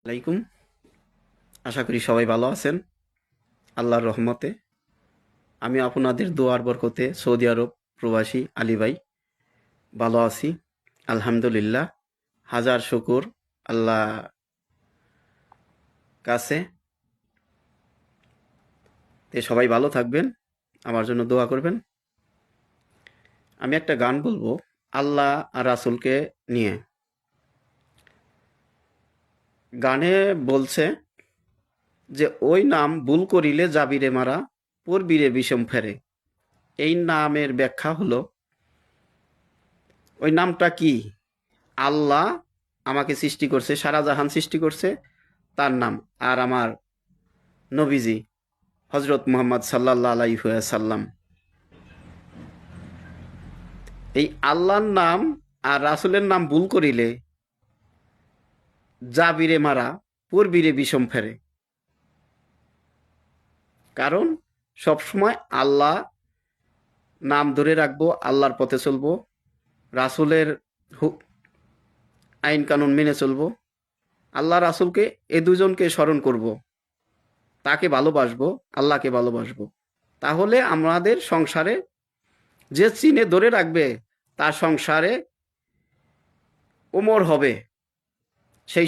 আলাইকুম। আশা করি সবাই ভালো আছেন আল্লাহর রহমতে। আমি আপনাদের দোয়ার বরকতে সৌদি আরব প্রবাসী আলী ভাই ভালো আছি, আলহামদুলিল্লাহ। হাজার শুকুর আল্লাহ কাছে। সবাই ভালো থাকবেন, আমার জন্য দোয়া করবেন। আমি একটা গান বলবো আল্লাহ আর রাসূলকে নিয়ে। গানে বলছে যে ওই নাম ভুল করিলে যাবিরে মারা, পড়বিরে বিষম ফেরে। এই নামের ব্যাখ্যা হলো, ওই নামটা কি? আল্লাহ আমাকে সৃষ্টি করছে, সারা জাহান সৃষ্টি করছে, তার নাম। আর আমার নবীজি হজরত মুহাম্মদ সাল্লাল্লাহু আলাইহি সাল্লাম, এই আল্লাহর নাম আর রাসূলের নাম ভুল করিলে যাবিরে মারা, পড়বিরে বিষম ফেরে। কারণ সবসময় আল্লাহ নাম ধরে রাখবো, আল্লাহর পথে চলবো, রাসূলের আইন কানুন মেনে চলবো, আল্লাহ রাসূলকে এ দুজনকে স্মরণ করব, তাকে ভালোবাসবো, আল্লাহকে ভালোবাসবো। তাহলে আমাদের সংসারে যে চিনে ধরে রাখবে, তার সংসারে ওমর হবে। সেই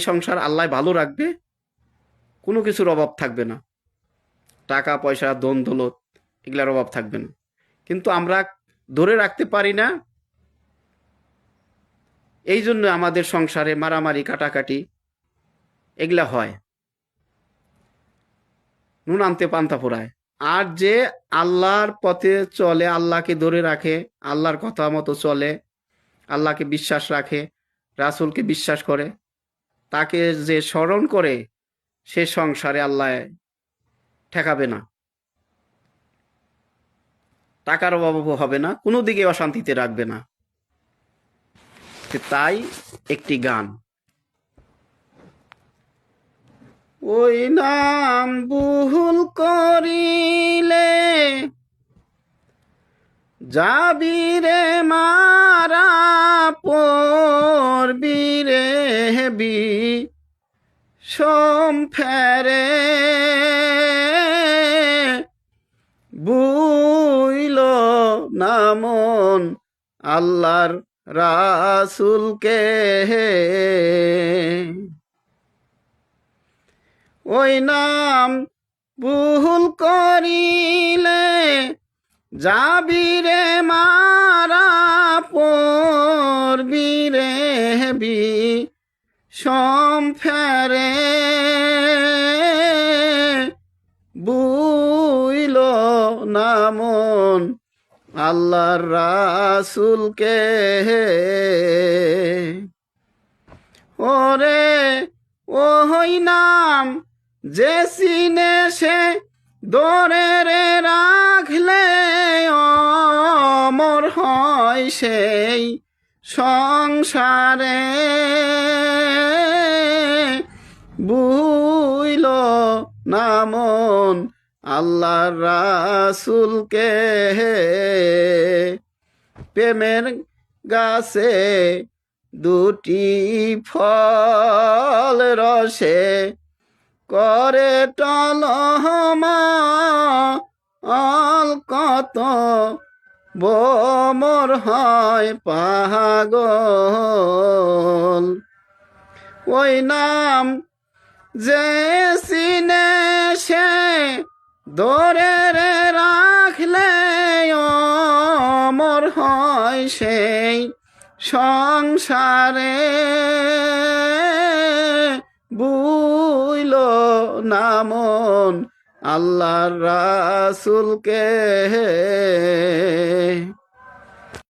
সংসার আল্লাহ ভালো রাখবে, কোনো কিছুর অভাব থাকবে না, টাকা পয়সা ধন দৌলত এগুলার অভাব থাকবে না। কিন্তু আমরা ধরে রাখতে পারি না, এই জন্য আমাদের সংসারে মারামারি কাটাকাটি এগুলা হয়, নুন আনতে পান্তা ফোড়ায়। আর যে আল্লাহর পথে চলে, আল্লাহকে ধরে রাখে, আল্লাহর কথা মতো চলে, আল্লাহকে বিশ্বাস রাখে, রাসূলকে বিশ্বাস করে, তাকে যে স্মরণ করে, সে সংসারে আল্লাহ ঠেকাবে না, টাকার অভাবও হবে না, কোনো দিকে অশান্তিতে রাখবে না। তাই একটি গান, ওই নাম ভুল করিলে যাবিরে মারা, পড়বিরে বিষম ফেরে। বুইল না মন আল্লাহর রাসূলকে, ওই নাম ভুল করিলে যাবিরে মারা, পড়বিরে বিষম ফেরে। বুইল না মন আল্লাহর রাসূলকে, ওরে ওই নাম যে চিনে সে ধরে রে রাখলে, অমর হয় সেই সংসারে। বুইল না মন আল্লাহর রাসূলকে, প্রেমের গাছে দুটি ফল রসে করে টলহমাল, কত বোমর হয় পাগল। ওই নাম যে চিনে সে ধরে রে রাখলে, অমর হয় সেই সংসারে। বুইল না মন আল্লাহর রাসূলকে।